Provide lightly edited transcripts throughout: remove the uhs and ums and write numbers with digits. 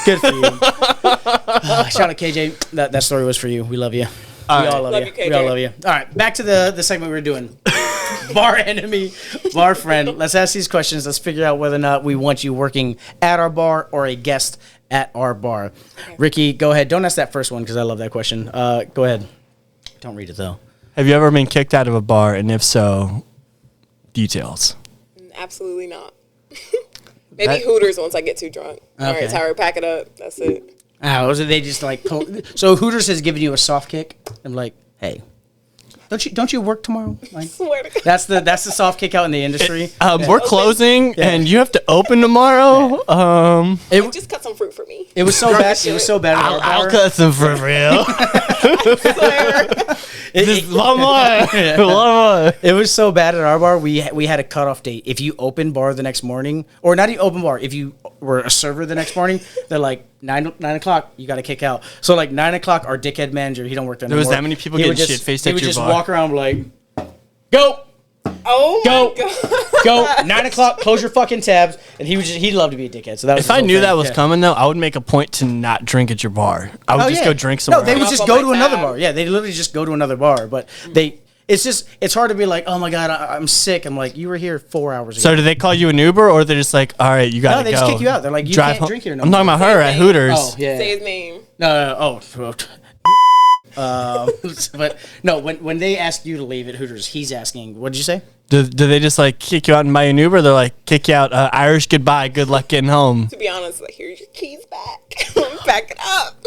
Good for you. Shout out KJ. That story was for you. We love you. We all love you. KJ. We all love you. All right, back to the segment we were doing. Bar enemy, bar friend. Let's ask these questions. Let's figure out whether or not we want you working at our bar or a guest at our bar. Okay. Ricky, go ahead. Don't ask that first one because I love that question. Go ahead. Don't read it, though. Have you ever been kicked out of a bar, and if so, details? Absolutely not. Maybe Hooters once I get too drunk. Okay. All right, Tyrah, pack it up. That's it. Oh, so they just like so Hooters has given you a soft kick. I'm like, hey, don't you work tomorrow? Like, swear to God. That's the soft kick out in the industry. We're closing, and you have to open tomorrow. Just cut some fruit for me. It was so bad. It was so bad. I'll cut some fruit for you. One more. It was so bad at our bar. We had a cutoff date. If you open bar the next morning, or not even open bar, if you were a server the next morning, they're like 9 o'clock. You got to kick out. So like 9 o'clock, our dickhead manager, he don't work there anymore. There was that many people getting shit faced at your bar. He would just walk around like, go. Oh my God. Go. 9 o'clock. Close your fucking tabs. And he'd love to be a dickhead. So that was if I knew that was coming though, I would make a point to not drink at your bar. I would just go drink somewhere. No, they would just go to another bar. Yeah, they literally just go to another bar. But it's hard to be like, oh my God, I'm sick. I'm like, you were here 4 hours ago. So do they call you an Uber, or they're just like, all right, you gotta go? No, they just kick you out. They're like, you can't drink here no more. I'm talking about her at Hooters. Oh, yeah. Say his name. No. But no, when they ask you to leave at Hooters, he's asking, what did you say? Do they just like kick you out and buy an Uber? They're like, kick you out, Irish goodbye, good luck getting home. To be honest, like, here's your keys back. Back it up.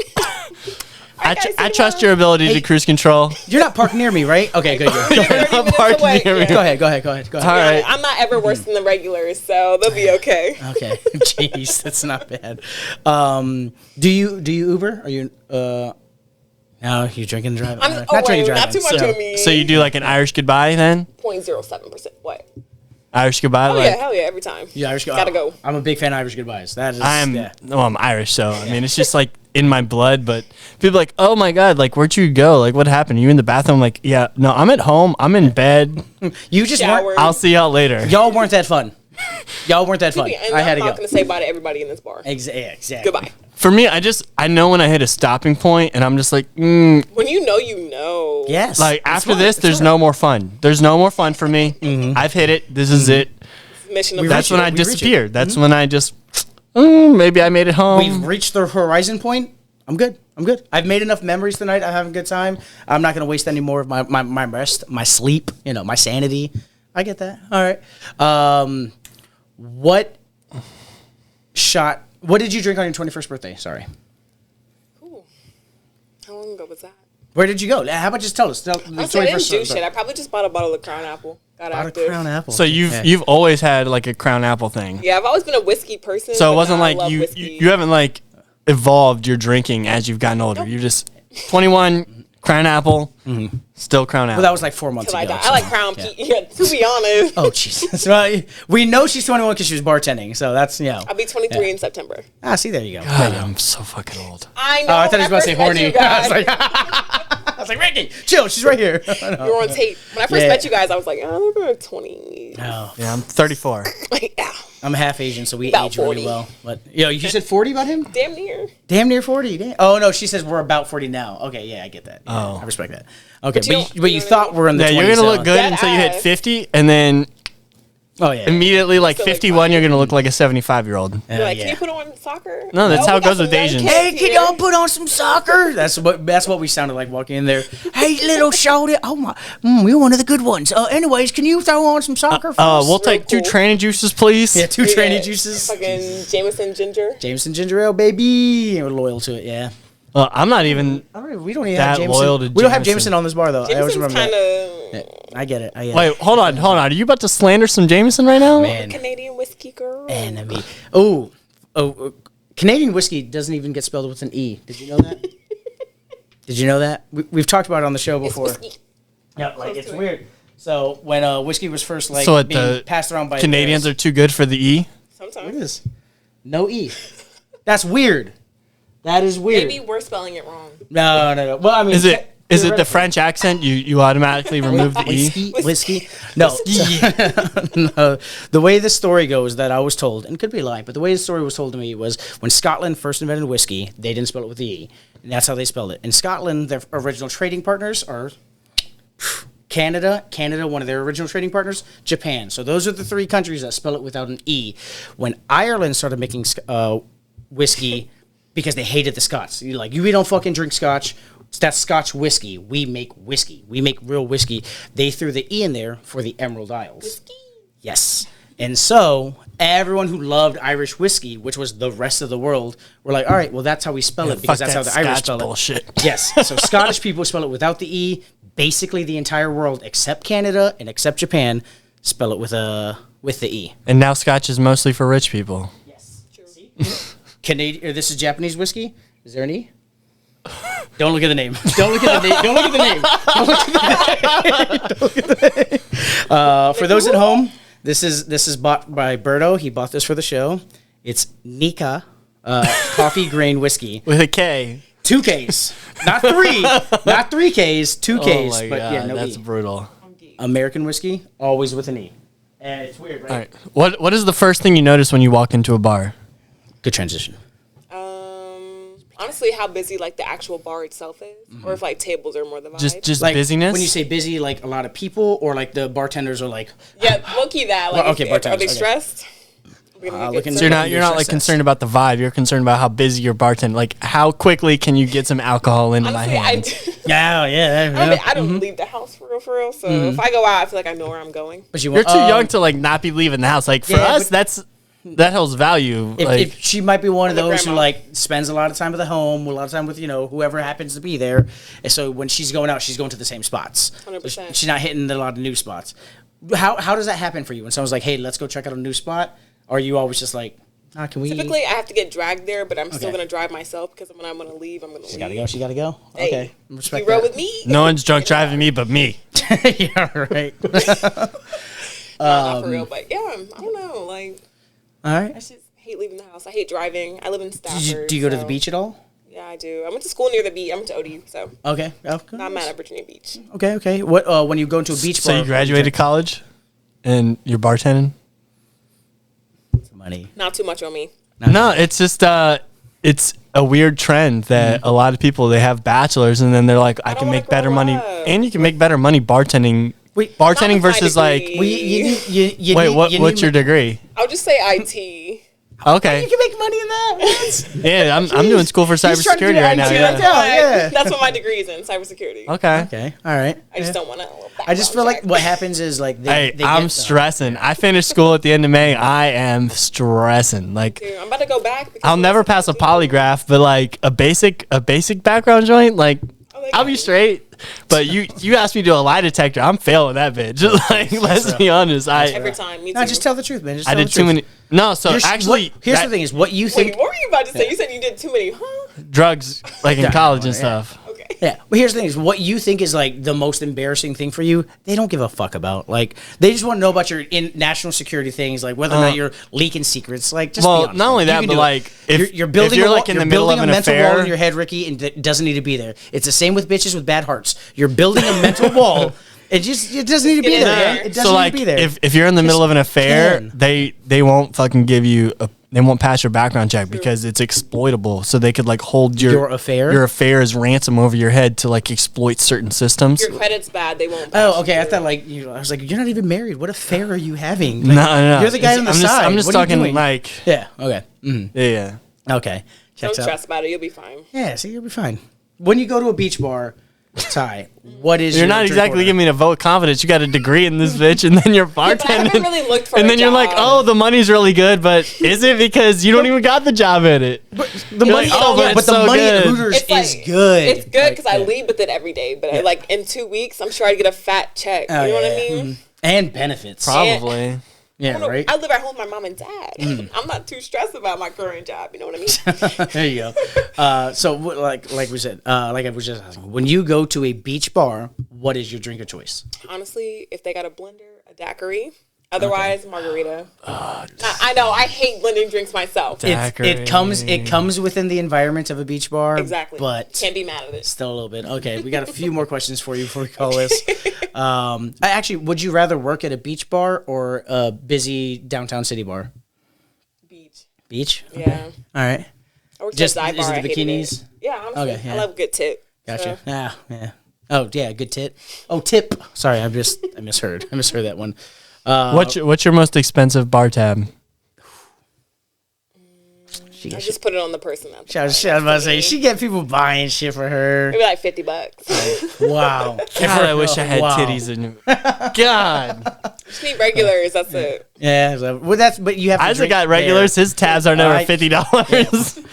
I trust your ability to cruise control. You're not parked near me, right? Okay, good. Go ahead. Not parked near me. Go ahead. All right. I'm not ever worse than the regulars, so they'll be okay. Okay. Jeez, that's not bad. Do you Uber? Are you no, you drinking and driving? Not drinking and driving. Not too much of me. So you do like an Irish goodbye then? 0.07%. What? Irish goodbye? Hell yeah, every time. Yeah, Irish goodbye. Gotta go. I'm a big fan of Irish goodbyes. That is. I'm Irish, so I mean, it's just like in my blood. But people are like, oh my God, like where'd you go? Like what happened? You in the bathroom? I'm like, yeah, no, I'm at home. I'm in bed. You just weren't. I'll see y'all later. Y'all weren't that fun. I had to go. I'm not gonna say bye to everybody in this bar. Exactly. Goodbye. For me, I know when I hit a stopping point, and I'm just like, When you know, you know. Yes. Like after this, there's no more fun. There's no more fun for me. Mm-hmm. I've hit it. This is it. Mission of That's when I disappeared. That's when I just maybe I made it home. We've reached the horizon point. I'm good. I've made enough memories tonight. I'm having a good time. I'm not gonna waste any more of my rest, my sleep, my sanity. I get that. All right. What did you drink on your 21st birthday? Sorry. Ooh. How long ago was that? Where did you go? How about just tell us? I didn't do shit. I probably just bought a bottle of Crown Apple. Got active. A Crown Apple. So you've always had like a Crown Apple thing. Yeah, I've always been a whiskey person. So it wasn't like you haven't like evolved your drinking as you've gotten older. Nope. You're just 21, Crown Apple, still Crown Apple. Well, that was like 4 months ago. I like Crown Peach, to be honest. Oh, Jesus. Right. We know she's 21 because she was bartending, so that's, I'll be 23 in September. See, there you go. God, I'm so fucking old. I know. Oh, I thought he was about to say horny. I was like, Ricky, chill, she's right here. You're on tape. When I first met you guys, I was like, oh, they're 20. No. Yeah, I'm 34. Yeah. I'm half Asian, so we about age 40. really well. But you said 40 about him? Damn near 40. Damn. Oh no, she says we're about 40 now. Okay, yeah, I get that. Yeah, I respect that. Okay, but you thought we're in the 20s. Yeah, you're gonna look good until you hit 50, and then immediately like 51, you're gonna look like a 75-year-old. You're like, can you put on soccer? No, that's how it goes with Asians. Hey, can y'all put on some soccer? That's what we sounded like walking in there. Hey, little shorty. Oh my, you're one of the good ones. Anyways, can you throw on some soccer for us? We'll take 2 tranny juices, please. Yeah, 2 tranny juices. Fucking Jameson ginger ale, baby. We're loyal to it. Yeah. Well, I'm not even. We don't even have Jameson. Loyal to we don't have Jameson on this bar though. Jameson's I always remember that. Yeah, I get it. Wait, hold on. Are you about to slander some Jameson right now? Man. Canadian whiskey girl. Enemy. Canadian whiskey doesn't even get spelled with an E. Did you know that? Did you know that? We've talked about it on the show before. Yeah, it's weird. So when whiskey was first being passed around by Canadians are too good for the E. Sometimes it is. No E. That's weird. That is weird. Maybe we're spelling it wrong. No. Well, I mean, is it Is it the French accent? You automatically remove the E? Whiskey. No. No. The way the story goes that I was told, and could be a lie, but the way the story was told to me was when Scotland first invented whiskey, they didn't spell it with the E. And that's how they spelled it. In Scotland, their original trading partners are Canada, one of their original trading partners, Japan. So those are the three countries that spell it without an E. When Ireland started making whiskey, because they hated the Scots. You're like, we don't fucking drink Scotch. That's Scotch whiskey. We make whiskey. We make real whiskey. They threw the E in there for the Emerald Isles. Whiskey. Yes. And so everyone who loved Irish whiskey, which was the rest of the world, were like, all right, well, that's how we spell it because that's how the Irish spell bullshit. it. Yes. So Scottish people spell it without the E. Basically, the entire world, except Canada and except Japan, spell it with the E. And now Scotch is mostly for rich people. Yes. True. Canadian. This is Japanese whiskey. Is there an E? Don't look at the name. Don't look at the name. Don't look at the name. Don't look at the name. For those at home, this is bought by Berto. He bought this for the show. It's Nika coffee grain whiskey with a K. 2 Ks, not 3, not 3 Ks, 2 Ks. Oh my but God, yeah, no that's E. brutal. American whiskey, always with an E. And it's weird, right? All right. What is the first thing you notice when you walk into a bar? Good transition. Honestly, how busy like the actual bar itself is, or if like tables are more the vibe. Just Like, busyness. When you say busy, like a lot of people, or like the bartenders are like, Yeah, low key that. Like, Well, okay, are bartenders, they okay. stressed? We're gonna looking- get so served. you're not like concerned about the vibe. You're concerned about how busy your bartender. Like how quickly can you get some alcohol into my Honestly, hand? yeah. I don't leave the house for real. So if I go out, I feel like I know where I'm going. But you You're want, too young to like not be leaving the house. Like for Yeah, us, but- that holds value. Like If she might be one of the those who grandma. like spends a lot of time at the home, a lot of time with whoever happens to be there, and so when she's going out, she's going to the same spots. 100%. She's not hitting a lot of new spots. How does that happen for you when someone's like, "Hey, let's go check out a new spot"? Or are you always just like, can we? Typically, I have to get dragged there, but I'm still Okay. gonna drive myself because when I'm gonna leave, I'm gonna leave. She gotta go. She gotta go. Hey, Okay, respect you roll that. with me? no one's drunk driving me but me. Yeah, right. Not for real, but yeah, I don't know. Like, All I right. just hate leaving the house. I hate driving. I live in Stafford. Do you go to the so- beach at all? Yeah, I do. I went to school near the beach. I went to ODU, so Okay. Oh, not mad at Virginia Beach. Okay. What when you go into a beach So bar? you graduated college, and you're bartending. Money. Not too much on me. No, it's just it's a weird trend that a lot of people they have bachelors and then they're like, I don't can wanna make better grow money, up. and you can make better money bartending. Wait, bartending Not with my versus like, degree. Well, you wait, need, what's your degree? I'll just say IT. Okay, You can make money in that. yeah, I'm doing school for He's trying to do cybersecurity right now. IT Yeah. right now. Yeah. That's what my degree is in, cybersecurity. Okay. Okay. All right. I just don't want to. I just feel like what happens is like Hey, they I'm get, stressing. I finished school at the end of May. I am stressing. Like, Dude, I'm about to go back. because I'll never pass a polygraph, but like a basic background joint, like they I'll got be you. straight. But you asked me to do a lie detector, I'm failing that bitch. Like, let's be honest. Every time. Me too. No, just tell the truth, man. Just I tell did the too truth. many. No, so Here's actually, here's that- the thing: is what you think. Wait, what were you about to say? You said you did too many, huh? drugs, like in Yeah, college and yeah. stuff. Okay. Yeah, but here's the thing: is what you think is like the most embarrassing thing for you. They don't give a fuck about. Like they just want to know about your national security things, like whether or not you're leaking secrets. Like, just be Well, honest, not only man. You that, can but do it. like if you're building, if you're a wall, like in you're the middle building of a an mental wall affair, in your head, Ricky, and it doesn't need to be there. It's the same with bitches with bad hearts. You're building a mental wall. It doesn't need to be Get in there. there. Man. It doesn't so need like to be there. if you're in the middle of an affair, can. they won't fucking give you they won't pass your background check because it's exploitable. So they could like hold Your affair? your affair as ransom over your head to like exploit certain systems. Your credit's bad. They won't. pass Oh, okay. you I through. thought like I was like, you're not even married. What affair are you having? No, Like, no, You're the guy It's- on the I'm side. I'm just What are you talking doing? like Yeah. Okay. Mhm. yeah. Okay. Don't Checks out. stress about it. You'll be fine. Yeah. See, you'll be fine. When you go to a beach bar, Ty, what is You're your not drink exactly order? giving me to vote confidence. You got a degree in this bitch, and then you're But I haven't bartending. really looked for And a then you're like, job. oh, the money's really good, but is it because you don't even got the job in it? The You're money, like, oh, but but it's the so money at good. Hooters It's is like- good. It's good because I yeah. leave with it every day. But like in 2 weeks, I'm sure I'd get a fat check. Oh, you know what I yeah. mean? Mhm. And benefits. Probably. Yeah, right. I live at home with my mom and dad. I'm not too stressed about my current job. You know what I mean? There you go. So, like we said, like I was just asking, when you go to a beach bar, what is your drink of choice? Honestly, if they got a blender, a daiquiri, Otherwise, margarita. I know. I hate blending drinks myself. It comes within the environment of a beach bar. Exactly. But can't be mad at it. Still a little bit. Okay, we got a few more questions for you before we call this. Actually, would you rather work at a beach bar or a busy downtown city bar? Beach? Okay. Yeah. All right. I worked Just at a dive bar. is it the bikinis? Yeah, honestly. Okay, yeah. I love a good tip. Gotcha. So. Yeah. Oh yeah, good tit. Oh, tip. Sorry, I misheard. I misheard that one. What's your most expensive bar tab? I just put it on the person. I was about to say she get people buying shit for her. Maybe like $50. Wow. God, I wish I had titties in. God. Just need regulars. That's it. Yeah. But you have. Isaac got regulars. His tabs are never $50.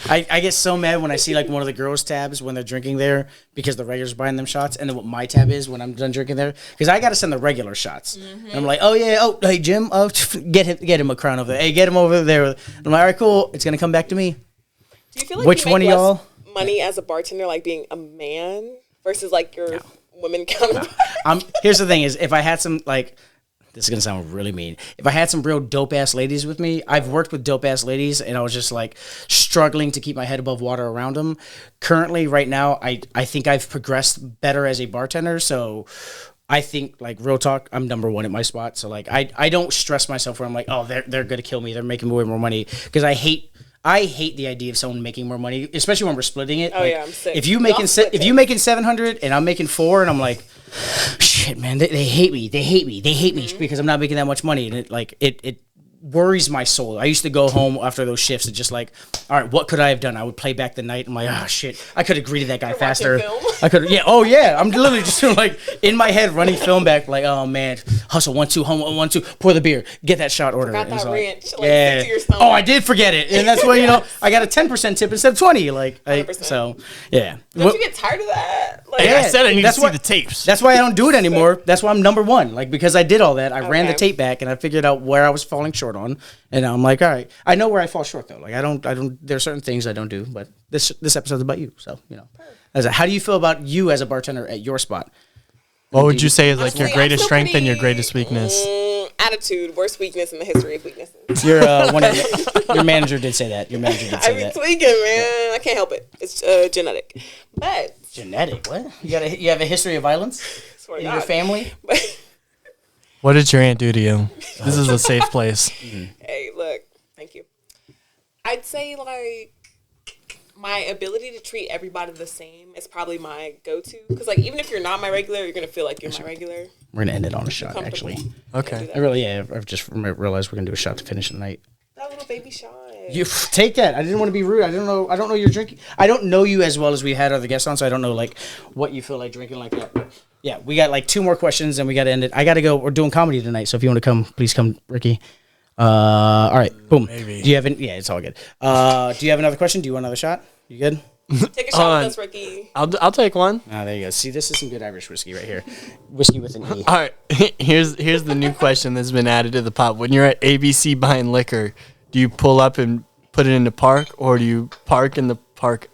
Yeah. I get so mad when I see like one of the girls' tabs when they're drinking there because the regulars buying them shots, and then what my tab is when I'm done drinking there because I got to send the regular shots. Mm-hmm. And I'm like, hey Jim, get him a crown over there. Hey, get him over there. And I'm like, all right, cool. It's gonna come back to me. Do you feel like which you make one of y'all money as a bartender, like being a man versus like your women counterpart? Here's the thing: is if I had some like. This is going to sound really mean. If I had some real dope-ass ladies with me, I've worked with dope-ass ladies, and I was just, like, struggling to keep my head above water around them. Currently, right now, I think I've progressed better as a bartender, so I think, like, real talk, I'm number one at my spot. So, like, I don't stress myself where I'm like, oh, they're going to kill me. They're making way more money. Because I hate the idea of someone making more money, especially when we're splitting it. Oh, like, yeah, I'm sick. If you making 700 and I'm making 4 and I'm like, shit, man, they hate me. They hate me because I'm not making that much money. And it worries my soul. I used to go home after those shifts and just like, all right, what could I have done? I would play back the night. I'm like, oh shit, I could have greeted that guy faster. I could, yeah, oh yeah. I'm literally just like in my head running film back, like, oh man, hustle 1-2, home 1-2, pour the beer, get that shot order. Forgot that ranch, like, yeah. To your stomach. Oh, I did forget it, and that's why I got a 10% tip instead of 20. So yeah. Don't you get tired of that? Like, I said I need to see the tapes. That's why I don't do it anymore. That's why I'm number one. Like because I did all that, I ran the tape back and I figured out where I was falling short on. And I'm like, all right, I know where I fall short though. Like I don't. There are certain things I don't do, but this episode's about you, so How do you feel about you as a bartender at your spot? What would you say is like your greatest strength and your greatest weakness? Attitude, worst weakness in the history of weaknesses. Your manager did say that. Your manager did say that. I've been tweaking, man. I can't help it. It's genetic. But genetic? What? You have a history of violence in your family? What did your aunt do to you? This is a safe place. Hey, look. Thank you. I'd say, like, my ability to treat everybody the same is probably my go-to. Because, like, even if you're not my regular, you're going to feel like you're my regular. We're going to end it on a shot, actually. Okay. I've just realized we're going to do a shot to finish the night. That little baby shot. You take that. I didn't want to be rude. I don't know your drinking. I don't know you as well as we had other guests on, so I don't know, like, what you feel like drinking like that. But yeah, we got, like, 2 more questions, and we got to end it. I got to go. We're doing comedy tonight, so if you want to come, please come, Ricky. All right, boom. Maybe. Do you have yeah, it's all good. Do you have another question? Do you want another shot? You good? Take a shot with us, Ricky. I'll take one. There you go. See, this is some good Irish whiskey right here. Whiskey with an E. All right, here's the new question that's been added to the pot. When you're at ABC buying liquor, do you pull up and put it in the park, or do you park in the park?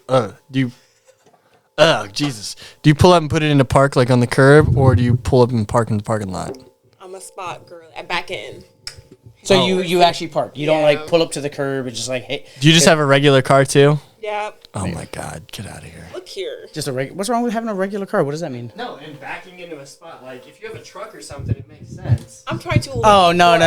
Jesus. Do you pull up and put it in the park, like on the curb, or do you pull up and park in the parking lot? I'm a spot girl. I back in. So you actually park. You don't like pull up to the curb and just like, hey. Do you just have a regular car too? Yep. Oh my God, get out of here. Look here. Just what's wrong with having a regular car? What does that mean? No, and backing into a spot, like if you have a truck or something, it makes sense. I'm trying to. Oh no.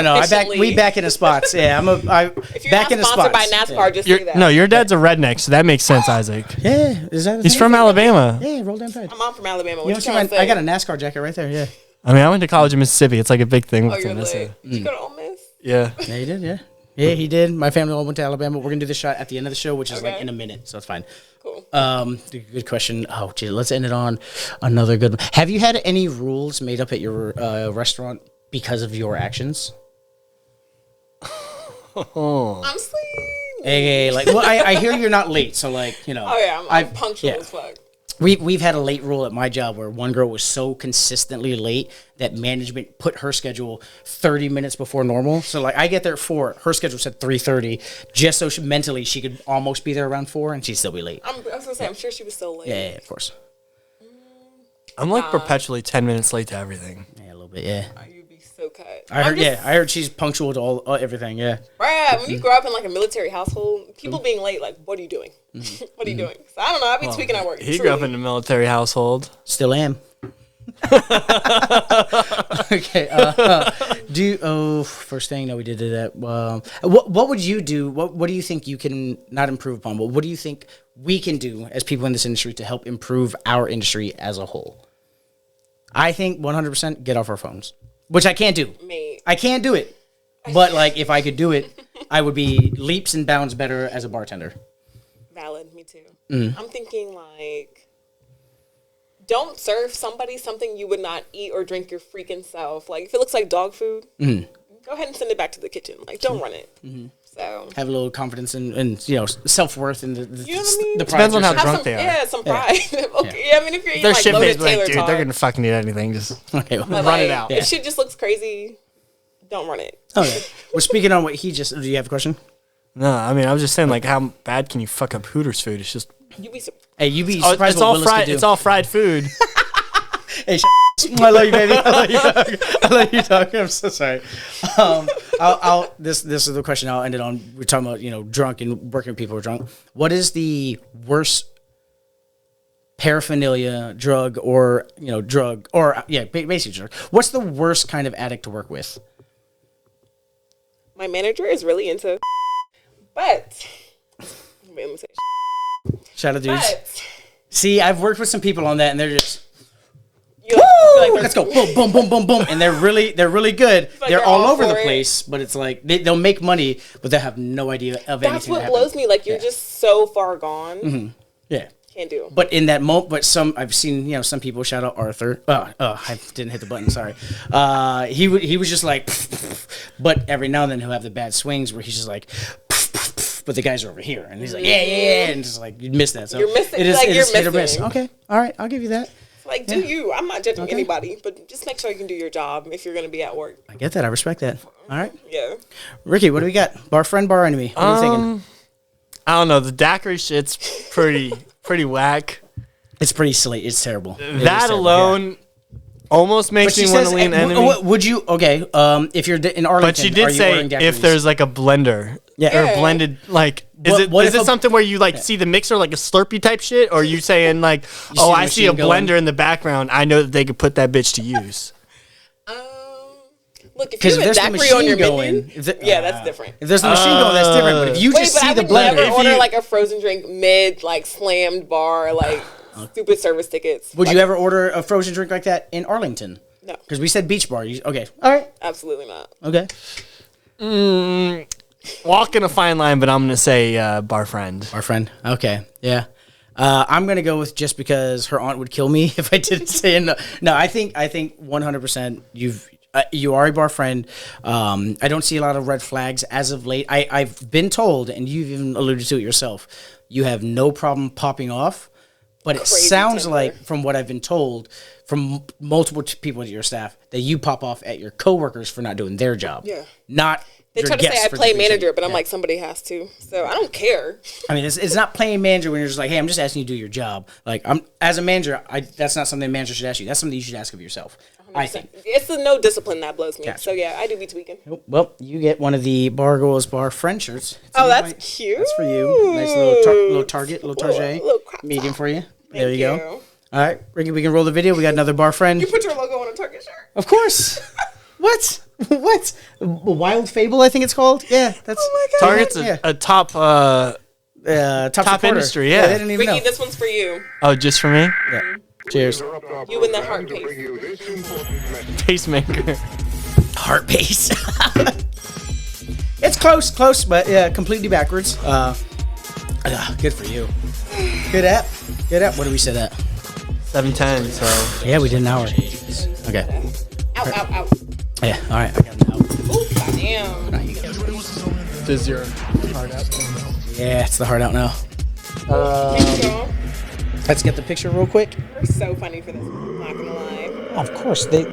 We back into spots. Yeah, if you're back into spots. Sponsored by NASCAR, just say that. No, your dad's a redneck, so that makes sense, Isaac. Yeah, is that? He's from Alabama. Yeah, roll down tide. I'm on from Alabama. What you trying to say? I got a NASCAR jacket right there. Yeah. I mean, I went to college in Mississippi. It's like a big thing. Oh, you're lit. Did you go to Ole Miss? Yeah. Yeah, you did. Yeah. Yeah, he did. My family all went to Alabama. We're gonna do the shot at the end of the show, which is like in a minute, so it's fine. Cool. Good question. Oh, geez, let's end it on another good one. Have you had any rules made up at your restaurant because of your actions? Honestly, hey, like, well, I hear you're not late, so like, Oh yeah, I'm punctual as fuck. We've had a late rule at my job where one girl was so consistently late that management put her schedule 30 minutes before normal. So like I get there at 4, her schedule said 3:30, just so mentally she could almost be there around 4 and she'd still be late. I was gonna say I'm sure she was so late. Yeah, of course. I'm like perpetually 10 minutes late to everything. Yeah, a little bit. Yeah. You'd be so cut. I heard. Yeah, I heard she's punctual to all everything. Yeah. Brad, when you grow up in like a military household, people being late, like, what are you doing? What are you doing? So I don't know. I be tweaking at work. He grew up in a military household. Still am. Okay. First thing that we did that. What would you do? What do you think you can not improve upon? But what do you think we can do as people in this industry to help improve our industry as a whole? I think 100% get off our phones, which I can't do. Me. I can't do it. But like, if I could do it, I would be leaps and bounds better as a bartender. Valid. Me too. I'm thinking like, don't serve somebody something you would not eat or drink your freaking self. Like, if it looks like dog food, go ahead and send it back to the kitchen. Like, don't run it. So have a little confidence and self-worth in the you know what I mean? the Depends on how Have drunk some, they are. Yeah, some pride. Okay. Yeah, I mean, if you're eating Their like shift loaded is like, Taylor dude, Tot, they're gonna fucking eat anything. Just Okay, well, but, run it like, out. If shit just looks crazy, don't run it. okay. Well, speaking on what he just, do you have a question? no. I mean, I was just saying, like, how bad can you fuck up Hooters food? It's just You be surprised. Hey, you be surprised it's what all Willis fried. could do. It's all fried food. Hey, I love you, baby. I love you. I love you, talking. I'm so sorry. This is the question I'll end it on. We're talking about drunk and working with people who are drunk. What is the worst paraphernalia, drug, or basically drug? What's the worst kind of addict to work with? My manager is really into, but let me say, Shout out, dudes. but See, I've worked with some people on that, and they're just. you feel like Let's go! Boom, boom, boom, boom, boom, and they're really good. like they're they're all all over the for it. place, but it's like they'll make money, but they have no idea of anything. that's what that blows happened. me. Like, you're just so far gone. Yeah. Can't do. But in that moment, I've seen some people, shout out Arthur. I didn't hit the button. Sorry. He was just like, but every now and then he'll have the bad swings where he's just like, but the guys are over here, and he's like, yeah, and just like you miss that. So You're missing- It is, like, it you're is hit or miss. missing. Okay, all right, I'll give you that. Like, do you? I'm not judging Okay. anybody, but just make sure you can do your job if you're going to be at work. I get that. I respect that. All right, Yeah. Ricky, what do we got? Bar friend, bar enemy. What are you thinking? I don't know. The daiquiri shit's pretty whack. It's pretty silly. It's terrible. It is That terrible, alone almost But makes she me want says, to lean enemy. would you? Okay, if you're in Arlington, But she are did you say ordering if daiquiris? there's like a blender. Yeah. Or a blended, like, What is if it a- something where you like see the mixer like a Slurpee type shit? Or are you saying like, see oh, the I see a machine blender going? in the background. I know that they could put that bitch to use. Look, if Because you if have there's a the daiquiri on your machine going, menu, yeah, that's different. If there's the machine going, that's different. But if you Wait, just but see I the would blender, never order you- like a frozen drink mid, like slammed bar, like stupid service tickets. would Like, you ever order a frozen drink like that in Arlington? No, Because we said beach bar. Okay. All right. absolutely not. Okay. Walking a fine line, but I'm gonna say bar friend. Our friend. Okay. Yeah. I'm gonna go with just because her aunt would kill me if I didn't say no. No, I think 100% you are a bar friend. I don't see a lot of red flags as of late. I've been told, and you've even alluded to it yourself, you have no problem popping off. But it Crazy sounds temper. like, from what I've been told from multiple people at your staff, that you pop off at your coworkers for not doing their job. Yeah. Not They your try to say guests I for play the things manager, that- but I'm yeah. like, somebody has to. So I don't care. I mean, it's not playing manager when you're just like, hey, I'm just asking you to do your job. Like, as a manager, that's not something a manager should ask you. That's something you should ask of yourself, I think. It's the no discipline that blows me. Gotcha. So yeah, I do be tweaking. Well, you get one of the Bargoyles Bar friend shirts. It's Oh, a that's white- cute. That's for you. Nice little Target, little Target. Little crop Medium top. for you. There you Thank go. you. All right, Ricky, we can roll the video. We got another bar friend. You put your logo on a Target shirt. Of course. What? What? Wild Fable, I think it's called. Yeah, that's Oh my God. Target's a top. top supporter. industry, yeah. They didn't even Ricky, know. this one's for you. Oh, just for me, Yeah. Cheers. You and the heart pace. pacemaker. Heart pace. It's close, but yeah, completely backwards. Good for you. Good app. What do we say that? 710. So Yeah, we did an hour. Okay. Ow, ow, ow. Yeah. All right. I got it now. Ooh, goddamn. Now you got it. does your heart out? Yeah, it's the heart out now. Thanks, y'all. Let's get the picture real quick. You're so funny for this. I'm not gonna lie. Of course, they